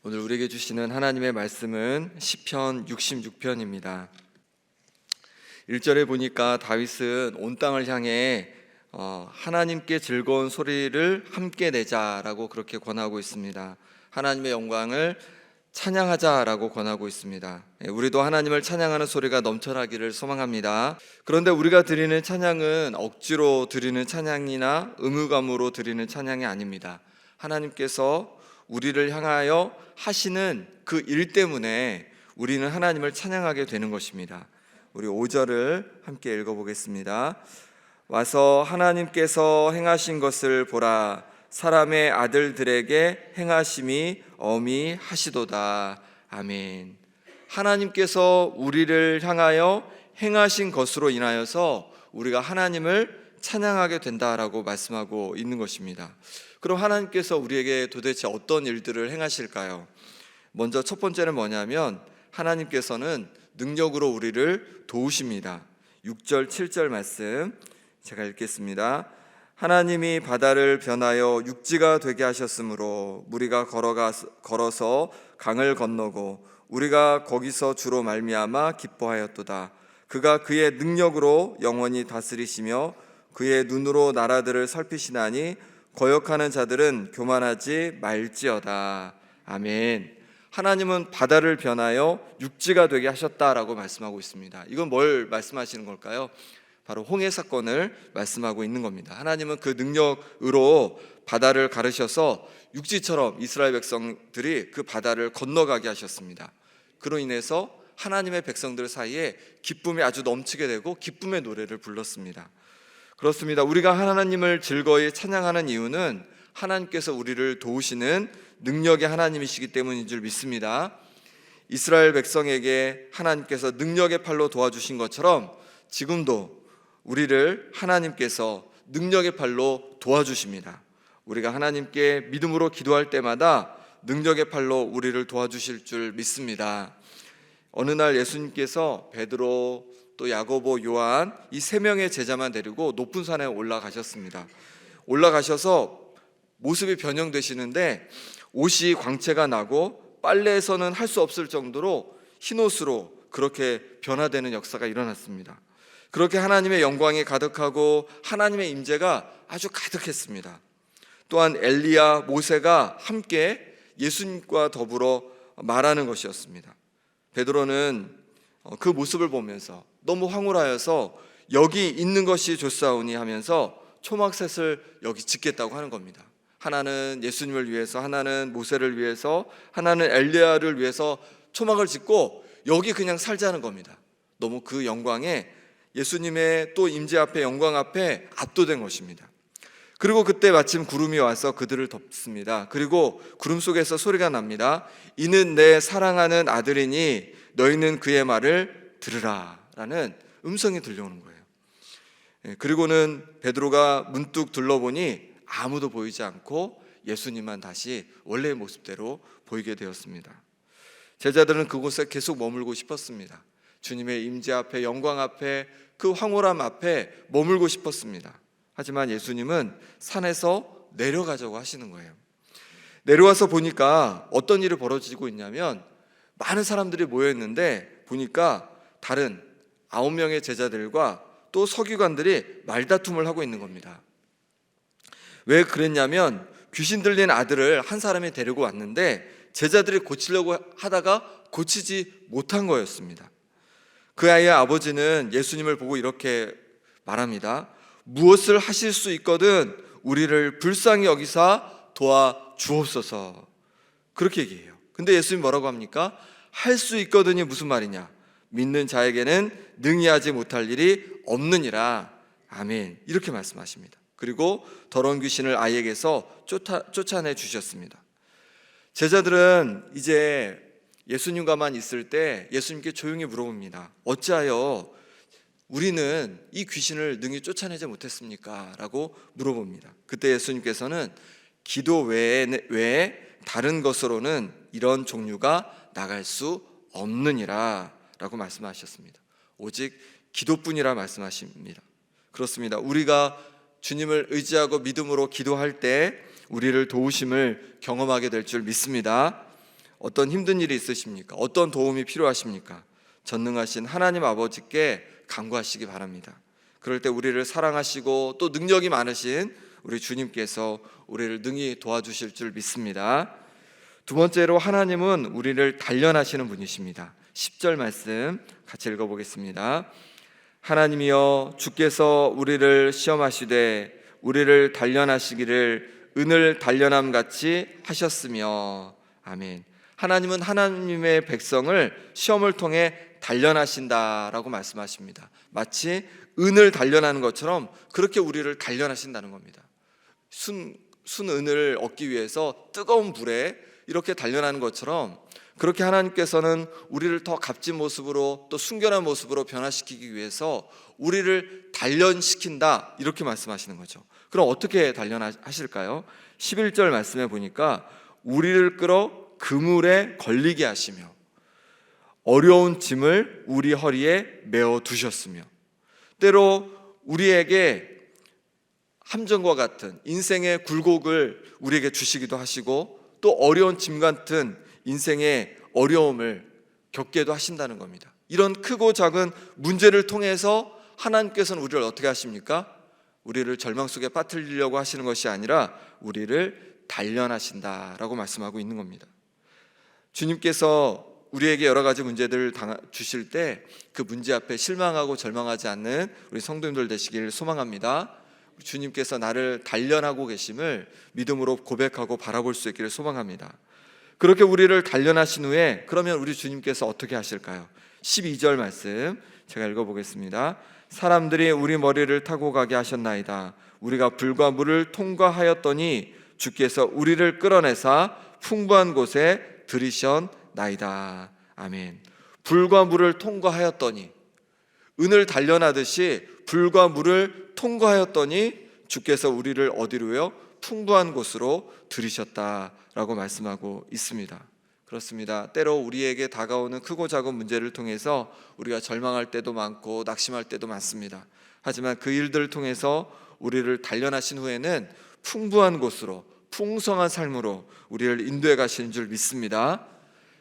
오늘 우리에게 주시는 하나님의 말씀은 시편 66편입니다. 1절에 보니까 다윗은 온 땅을 향해 하나님께 즐거운 소리를 함께 내자라고 그렇게 권하고 있습니다. 하나님의 영광을 찬양하자라고 권하고 있습니다. 우리도 하나님을 찬양하는 소리가 넘쳐나기를 소망합니다. 그런데 우리가 드리는 찬양은 억지로 드리는 찬양이나 의무감으로 드리는 찬양이 아닙니다. 하나님께서 우리를 향하여 하시는 그 일 때문에 우리는 하나님을 찬양하게 되는 것입니다. 우리 5절을 함께 읽어보겠습니다. 와서 하나님께서 행하신 것을 보라. 사람의 아들들에게 행하심이 어미하시도다. 아멘. 하나님께서 우리를 향하여 행하신 것으로 인하여서 우리가 하나님을 찬양하게 된다라고 말씀하고 있는 것입니다. 그럼 하나님께서 우리에게 도대체 어떤 일들을 행하실까요? 먼저 첫 번째는 뭐냐면 하나님께서는 능력으로 우리를 도우십니다. 6절 7절 말씀 제가 읽겠습니다. 하나님이 바다를 변하여 육지가 되게 하셨으므로 무리가 걸어서 강을 건너고 우리가 거기서 주로 말미암아 기뻐하였도다. 그가 그의 능력으로 영원히 다스리시며 그의 눈으로 나라들을 살피시나니 거역하는 자들은 교만하지 말지어다. 아멘. 하나님은 바다를 변하여 육지가 되게 하셨다라고 말씀하고 있습니다. 이건 뭘 말씀하시는 걸까요? 바로 홍해 사건을 말씀하고 있는 겁니다. 하나님은 그 능력으로 바다를 가르셔서 육지처럼 이스라엘 백성들이 그 바다를 건너가게 하셨습니다. 그로 인해서 하나님의 백성들 사이에 기쁨이 아주 넘치게 되고 기쁨의 노래를 불렀습니다. 그렇습니다. 우리가 하나님을 즐거이 찬양하는 이유는 하나님께서 우리를 도우시는 능력의 하나님이시기 때문인 줄 믿습니다. 이스라엘 백성에게 하나님께서 능력의 팔로 도와주신 것처럼 지금도 우리를 하나님께서 능력의 팔로 도와주십니다. 우리가 하나님께 믿음으로 기도할 때마다 능력의 팔로 우리를 도와주실 줄 믿습니다. 어느 날 예수님께서 베드로 또 야고보, 요한 이 세 명의 제자만 데리고 높은 산에 올라가셨습니다. 올라가셔서 모습이 변형되시는데 옷이 광채가 나고 빨래에서는 할 수 없을 정도로 흰옷으로 그렇게 변화되는 역사가 일어났습니다. 그렇게 하나님의 영광이 가득하고 하나님의 임재가 아주 가득했습니다. 또한 엘리야, 모세가 함께 예수님과 더불어 말하는 것이었습니다. 베드로는 그 모습을 보면서 너무 황홀하여서 여기 있는 것이 좋사오니 하면서 초막셋을 여기 짓겠다고 하는 겁니다. 하나는 예수님을 위해서, 하나는 모세를 위해서, 하나는 엘리야를 위해서 초막을 짓고 여기 그냥 살자는 겁니다. 너무 그 영광에 예수님의 또 임재 앞에 영광 앞에 압도된 것입니다. 그리고 그때 마침 구름이 와서 그들을 덮습니다. 그리고 구름 속에서 소리가 납니다. 이는 내 사랑하는 아들이니 너희는 그의 말을 들으라 라는 음성이 들려오는 거예요. 그리고는 베드로가 문득 둘러보니 아무도 보이지 않고 예수님만 다시 원래의 모습대로 보이게 되었습니다. 제자들은 그곳에 계속 머물고 싶었습니다. 주님의 임재 앞에, 영광 앞에, 그 황홀함 앞에 머물고 싶었습니다. 하지만 예수님은 산에서 내려가자고 하시는 거예요. 내려와서 보니까 어떤 일이 벌어지고 있냐면 많은 사람들이 모여있는데 보니까 다른 9명의 제자들과 또 서기관들이 말다툼을 하고 있는 겁니다. 왜 그랬냐면 귀신 들린 아들을 한 사람이 데리고 왔는데 제자들이 고치려고 하다가 고치지 못한 거였습니다. 그 아이의 아버지는 예수님을 보고 이렇게 말합니다. 무엇을 하실 수 있거든 우리를 불쌍히 여기사 도와주옵소서. 그렇게 얘기해요. 근데 예수님 뭐라고 합니까? 할 수 있거든이 무슨 말이냐? 믿는 자에게는 능히 하지 못할 일이 없느니라. 아멘. 이렇게 말씀하십니다. 그리고 더러운 귀신을 아이에게서 쫓아내 주셨습니다. 제자들은 이제 예수님과만 있을 때 예수님께 조용히 물어봅니다. 어찌하여 우리는 이 귀신을 능히 쫓아내지 못했습니까? 라고 물어봅니다. 그때 예수님께서는 기도 외에 다른 것으로는 이런 종류가 나갈 수 없느니라 라고 말씀하셨습니다. 오직 기도뿐이라 말씀하십니다. 그렇습니다. 우리가 주님을 의지하고 믿음으로 기도할 때 우리를 도우심을 경험하게 될 줄 믿습니다. 어떤 힘든 일이 있으십니까? 어떤 도움이 필요하십니까? 전능하신 하나님 아버지께 간구하시기 바랍니다. 그럴 때 우리를 사랑하시고 또 능력이 많으신 우리 주님께서 우리를 능히 도와주실 줄 믿습니다. 두 번째로 하나님은 우리를 단련하시는 분이십니다. 10절 말씀 같이 읽어보겠습니다. 하나님이여 주께서 우리를 시험하시되 우리를 단련하시기를 은을 단련함 같이 하셨으며. 아멘. 하나님은 하나님의 백성을 시험을 통해 단련하신다라고 말씀하십니다. 마치 은을 단련하는 것처럼 그렇게 우리를 단련하신다는 겁니다. 순은을 얻기 위해서 뜨거운 불에 이렇게 단련하는 것처럼 그렇게 하나님께서는 우리를 더 값진 모습으로 또 순결한 모습으로 변화시키기 위해서 우리를 단련시킨다 이렇게 말씀하시는 거죠. 그럼 어떻게 단련하실까요? 11절 말씀에 보니까 우리를 끌어 그물에 걸리게 하시며 어려운 짐을 우리 허리에 메어 두셨으며. 때로 우리에게 함정과 같은 인생의 굴곡을 우리에게 주시기도 하시고 또 어려운 짐 같은 인생의 어려움을 겪게도 하신다는 겁니다. 이런 크고 작은 문제를 통해서 하나님께서는 우리를 어떻게 하십니까? 우리를 절망 속에 빠뜨리려고 하시는 것이 아니라 우리를 단련하신다라고 말씀하고 있는 겁니다. 주님께서 우리에게 여러 가지 문제들을 주실 때 그 문제 앞에 실망하고 절망하지 않는 우리 성도님들 되시기를 소망합니다. 주님께서 나를 단련하고 계심을 믿음으로 고백하고 바라볼 수 있기를 소망합니다. 그렇게 우리를 단련하신 후에 그러면 우리 주님께서 어떻게 하실까요? 12절 말씀 제가 읽어보겠습니다. 사람들이 우리 머리를 타고 가게 하셨나이다. 우리가 불과 물을 통과하였더니 주께서 우리를 끌어내사 풍부한 곳에 들이셨나이다. 아멘. 불과 물을 통과하였더니, 은을 단련하듯이 불과 물을 통과하였더니 주께서 우리를 어디로요? 풍부한 곳으로 들이셨다라고 말씀하고 있습니다. 그렇습니다. 때로 우리에게 다가오는 크고 작은 문제를 통해서 우리가 절망할 때도 많고 낙심할 때도 많습니다. 하지만 그 일들을 통해서 우리를 단련하신 후에는 풍부한 곳으로, 풍성한 삶으로 우리를 인도해 가시는 줄 믿습니다.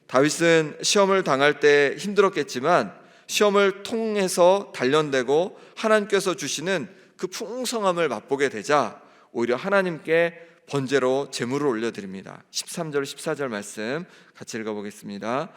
다윗은 시험을 당할 때 힘들었겠지만 시험을 통해서 단련되고 하나님께서 주시는 그 풍성함을 맛보게 되자 오히려 하나님께 번제로 제물을 올려드립니다. 13절 14절 말씀 같이 읽어보겠습니다.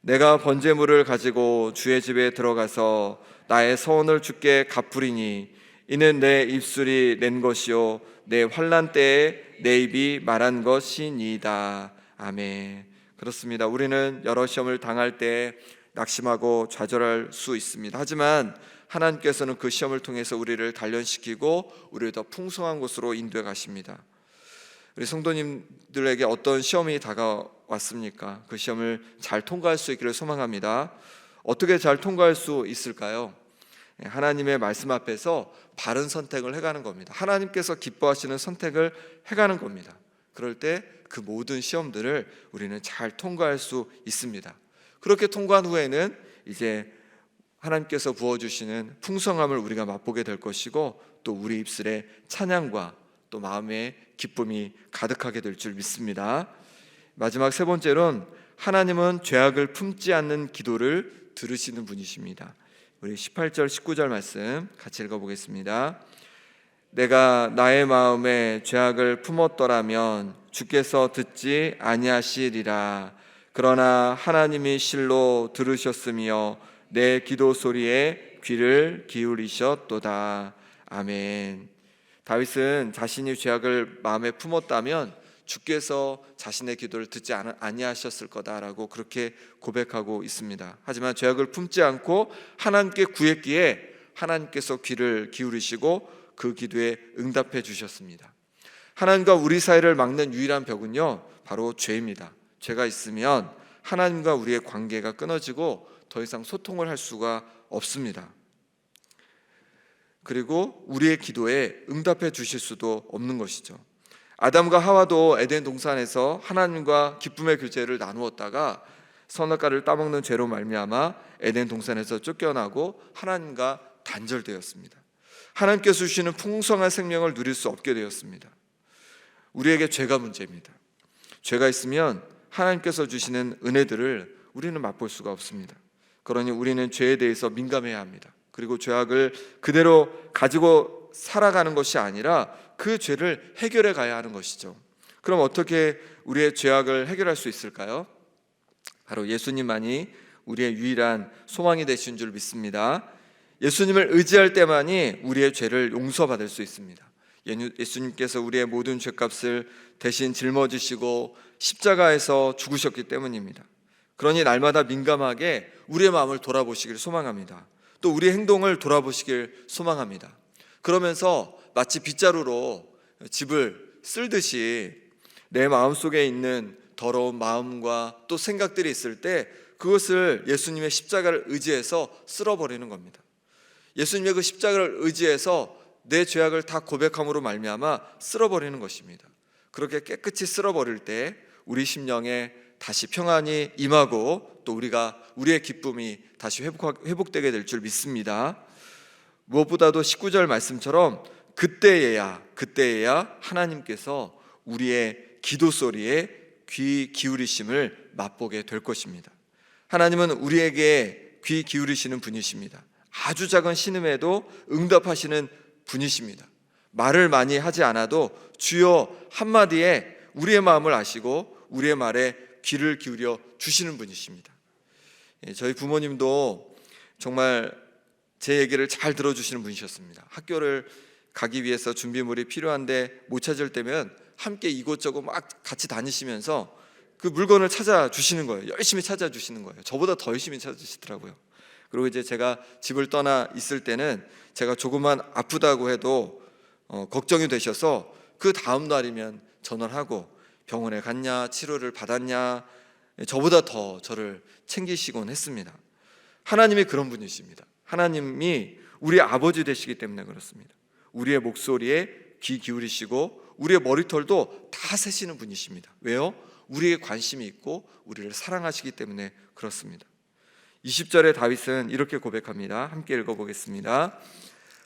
내가 번제물을 가지고 주의 집에 들어가서 나의 서원을 주께 갚으리니 이는 내 입술이 낸 것이요 내 환난 때에 내 입이 말한 것이니이다. 아멘. 그렇습니다. 우리는 여러 시험을 당할 때 낙심하고 좌절할 수 있습니다. 하지만 하나님께서는 그 시험을 통해서 우리를 단련시키고 우리를 더 풍성한 곳으로 인도해 가십니다. 우리 성도님들에게 어떤 시험이 다가왔습니까? 그 시험을 잘 통과할 수 있기를 소망합니다. 어떻게 잘 통과할 수 있을까요? 하나님의 말씀 앞에서 바른 선택을 해가는 겁니다. 하나님께서 기뻐하시는 선택을 해가는 겁니다. 그럴 때 그 모든 시험들을 우리는 잘 통과할 수 있습니다. 그렇게 통과한 후에는 이제 하나님께서 부어주시는 풍성함을 우리가 맛보게 될 것이고 또 우리 입술에 찬양과 또 마음에 기쁨이 가득하게 될 줄 믿습니다. 마지막 세 번째로는 하나님은 죄악을 품지 않는 기도를 들으시는 분이십니다. 우리 18절 19절 말씀 같이 읽어보겠습니다. 내가 나의 마음에 죄악을 품었더라면 주께서 듣지 아니하시리라. 그러나 하나님이 실로 들으셨으며 내 기도 소리에 귀를 기울이셨도다. 아멘. 다윗은 자신이 죄악을 마음에 품었다면 주께서 자신의 기도를 듣지 아니하셨을 거다라고 그렇게 고백하고 있습니다. 하지만 죄악을 품지 않고 하나님께 구했기에 하나님께서 귀를 기울이시고 그 기도에 응답해 주셨습니다. 하나님과 우리 사이를 막는 유일한 벽은요 바로 죄입니다. 죄가 있으면 하나님과 우리의 관계가 끊어지고 더 이상 소통을 할 수가 없습니다. 그리고 우리의 기도에 응답해 주실 수도 없는 것이죠. 아담과 하와도 에덴 동산에서 하나님과 기쁨의 교제를 나누었다가 선악과를 따먹는 죄로 말미암아 에덴 동산에서 쫓겨나고 하나님과 단절되었습니다. 하나님께서 주시는 풍성한 생명을 누릴 수 없게 되었습니다. 우리에게 죄가 문제입니다. 죄가 있으면 하나님께서 주시는 은혜들을 우리는 맛볼 수가 없습니다. 그러니 우리는 죄에 대해서 민감해야 합니다. 그리고 죄악을 그대로 가지고 살아가는 것이 아니라 그 죄를 해결해 가야 하는 것이죠. 그럼 어떻게 우리의 죄악을 해결할 수 있을까요? 바로 예수님만이 우리의 유일한 소망이 되신 줄 믿습니다. 예수님을 의지할 때만이 우리의 죄를 용서받을 수 있습니다. 예수님께서 우리의 모든 죄값을 대신 짊어지시고 십자가에서 죽으셨기 때문입니다. 그러니 날마다 민감하게 우리의 마음을 돌아보시길 소망합니다. 또 우리의 행동을 돌아보시길 소망합니다. 그러면서 마치 빗자루로 집을 쓸듯이 내 마음속에 있는 더러운 마음과 또 생각들이 있을 때 그것을 예수님의 십자가를 의지해서 쓸어버리는 겁니다. 예수님의 그 십자가를 의지해서 내 죄악을 다 고백함으로 말미암아 쓸어버리는 것입니다. 그렇게 깨끗이 쓸어버릴 때 우리 심령에 다시 평안이 임하고 또 우리의 기쁨이 다시 회복되게 될 줄 믿습니다. 무엇보다도 19절 말씀처럼 그때에야 하나님께서 우리의 기도 소리에 귀 기울이심을 맛보게 될 것입니다. 하나님은 우리에게 귀 기울이시는 분이십니다. 아주 작은 신음에도 응답하시는 분이십니다. 말을 많이 하지 않아도 주여 한마디에 우리의 마음을 아시고 우리의 말에 귀를 기울여 주시는 분이십니다. 저희 부모님도 정말 제 얘기를 잘 들어주시는 분이셨습니다. 학교를 가기 위해서 준비물이 필요한데 못 찾을 때면 함께 이곳저곳 막 같이 다니시면서 그 물건을 찾아주시는 거예요. 열심히 찾아주시는 거예요. 저보다 더 열심히 찾아주시더라고요. 그리고 이제 제가 집을 떠나 있을 때는 제가 조금만 아프다고 해도 걱정이 되셔서 그 다음 날이면 전화를 하고 병원에 갔냐, 치료를 받았냐, 저보다 더 저를 챙기시곤 했습니다. 하나님이 그런 분이십니다. 하나님이 우리 아버지 되시기 때문에 그렇습니다. 우리의 목소리에 귀 기울이시고 우리의 머리털도 다 세시는 분이십니다. 왜요? 우리에게 관심이 있고 우리를 사랑하시기 때문에 그렇습니다. 20절에 다윗은 이렇게 고백합니다. 함께 읽어보겠습니다.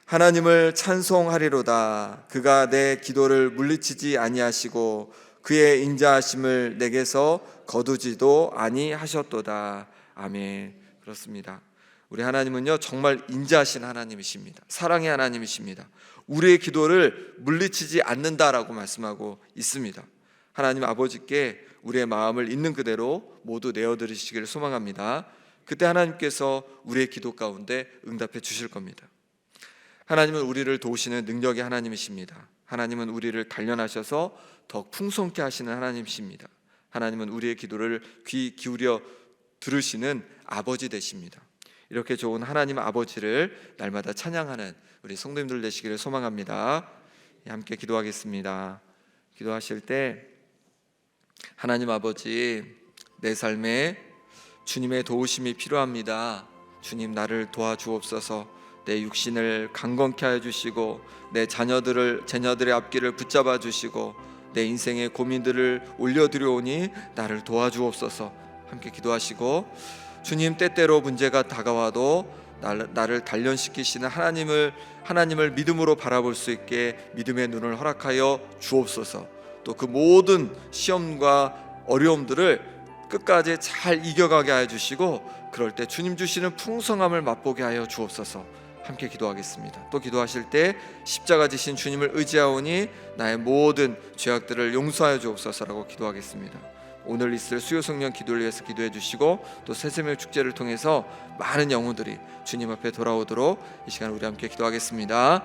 하나님을 찬송하리로다. 그가 내 기도를 물리치지 아니하시고 그의 인자하심을 내게서 거두지도 아니하셨도다. 아멘. 그렇습니다. 우리 하나님은요 정말 인자하신 하나님이십니다. 사랑의 하나님이십니다. 우리의 기도를 물리치지 않는다라고 말씀하고 있습니다. 하나님 아버지께 우리의 마음을 있는 그대로 모두 내어드리시기를 소망합니다. 그때 하나님께서 우리의 기도 가운데 응답해 주실 겁니다. 하나님은 우리를 도우시는 능력의 하나님이십니다. 하나님은 우리를 단련하셔서 더 풍성케 하시는 하나님이십니다. 하나님은 우리의 기도를 귀 기울여 들으시는 아버지 되십니다. 이렇게 좋은 하나님 아버지를 날마다 찬양하는 우리 성도님들 되시기를 소망합니다. 함께 기도하겠습니다. 기도하실 때 하나님 아버지, 내 삶에 주님의 도우심이 필요합니다. 주님 나를 도와주옵소서. 내 육신을 강건케 하여 주시고 내 자녀들의 앞길을 붙잡아 주시고 내 인생의 고민들을 올려드려오니 나를 도와주옵소서. 함께 기도하시고 주님 때때로 문제가 다가와도 나를 단련시키시는 하나님을 믿음으로 바라볼 수 있게 믿음의 눈을 허락하여 주옵소서. 또 그 모든 시험과 어려움들을 끝까지 잘 이겨가게 하여 주시고 그럴 때 주님 주시는 풍성함을 맛보게 하여 주옵소서. 함께 기도하겠습니다. 또 기도하실 때 십자가 지신 주님을 의지하오니 나의 모든 죄악들을 용서하여 주옵소서라고 기도하겠습니다. 오늘 있을 수요 성령 기도를 위해서 기도해 주시고 또 새새벽 축제를 통해서 많은 영혼들이 주님 앞에 돌아오도록 이 시간 우리 함께 기도하겠습니다.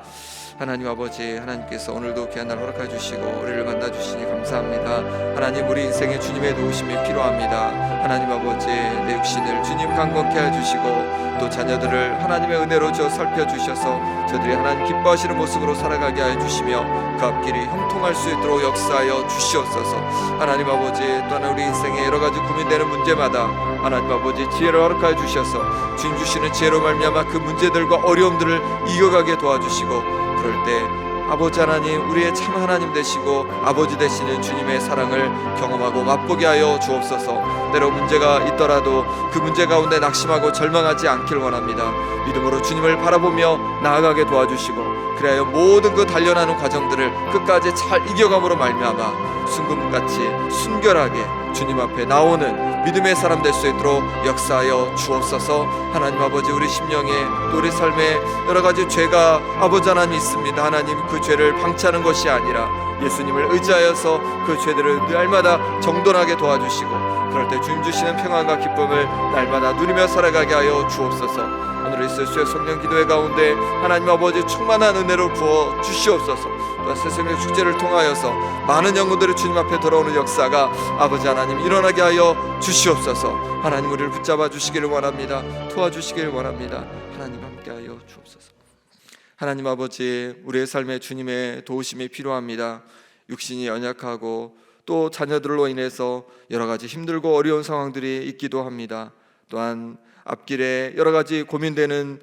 하나님 아버지, 하나님께서 오늘도 귀한 날 허락해 주시고 우리를 만나 주시니 감사합니다. 하나님, 우리 인생에 주님의 도우심이 필요합니다. 하나님 아버지, 내 육신을 주님 강건케 해 주시고 또 자녀들을 하나님의 은혜로 살펴주셔서 저들이 하나님 기뻐하시는 모습으로 살아가게 하여 주시며 그 앞길이 형통할 수 있도록 역사하여 주시옵소서. 하나님 아버지, 또한 우리 인생에 여러 가지 고민되는 문제마다 하나님 아버지 지혜를 허락하여 주셔서 주님 주시는 지혜로 말미암아 그 문제들과 어려움들을 이겨가게 도와주시고 그럴 때 아버지 하나님, 우리의 참 하나님 되시고 아버지 되시는 주님의 사랑을 경험하고 맛보게 하여 주옵소서. 때로 문제가 있더라도 그 문제 가운데 낙심하고 절망하지 않길 원합니다. 믿음으로 주님을 바라보며 나아가게 도와주시고 그래야 모든 그 단련하는 과정들을 끝까지 잘 이겨감으로 말미암아 순금같이 순결하게 주님 앞에 나오는 믿음의 사람 될 수 있도록 역사하여 주옵소서. 하나님 아버지, 우리 심령에 또 우리 삶에 여러 가지 죄가 아버지 하나님 있습니다. 하나님, 그 죄를 방치하는 것이 아니라 예수님을 의지하여서 그 죄들을 날마다 정돈하게 도와주시고, 그럴 때 주님 주시는 평안과 기쁨을 날마다 누리며 살아가게 하여 주옵소서. 오늘 있을 수의 성령 기도회 가운데 하나님 아버지 충만한 은혜로 부어 주시옵소서. 또한 새생명 축제를 통하여서 많은 영혼들이 주님 앞에 돌아오는 역사가 아버지 하나님 일어나게 하여 주시옵소서. 하나님, 우리를 붙잡아 주시기를 원합니다. 도와주시기를 원합니다. 하나님, 함께 하여 주옵소서. 하나님 아버지, 우리의 삶에 주님의 도우심이 필요합니다. 육신이 연약하고 또 자녀들로 인해서 여러 가지 힘들고 어려운 상황들이 있기도 합니다. 또한 앞길에 여러 가지 고민되는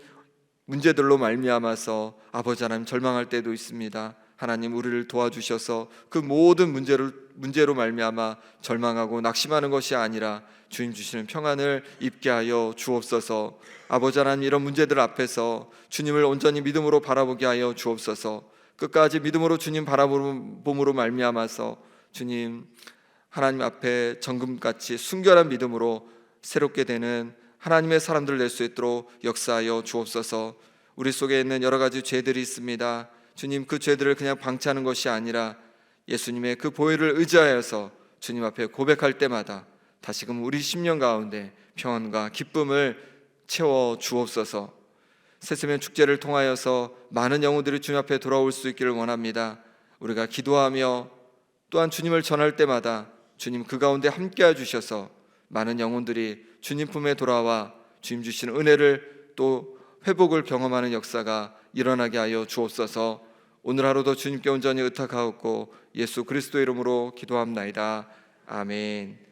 문제들로 말미암아서 아버지 하나님 절망할 때도 있습니다. 하나님, 우리를 도와주셔서 그 모든 문제로 말미암아 절망하고 낙심하는 것이 아니라 주님 주시는 평안을 입게 하여 주옵소서. 아버지 하나님, 이런 문제들 앞에서 주님을 온전히 믿음으로 바라보게 하여 주옵소서. 끝까지 믿음으로 주님 바라봄으로 말미암아서 주님 하나님 앞에 정금같이 순결한 믿음으로 새롭게 되는 하나님의 사람들 될 수 있도록 역사하여 주옵소서. 우리 속에 있는 여러 가지 죄들이 있습니다. 주님, 그 죄들을 그냥 방치하는 것이 아니라 예수님의 그 보혈을 의지하여서 주님 앞에 고백할 때마다 다시금 우리 심령 가운데 평안과 기쁨을 채워 주옵소서. 새세면 축제를 통하여서 많은 영혼들이 주님 앞에 돌아올 수 있기를 원합니다. 우리가 기도하며 또한 주님을 전할 때마다 주님 그 가운데 함께해 주셔서 많은 영혼들이 주님 품에 돌아와 주님 주시는 은혜를 또 회복을 경험하는 역사가 일어나게 하여 주옵소서. 오늘 하루도 주님께 온전히 의탁하옵고 예수 그리스도 이름으로 기도합나이다. 아멘.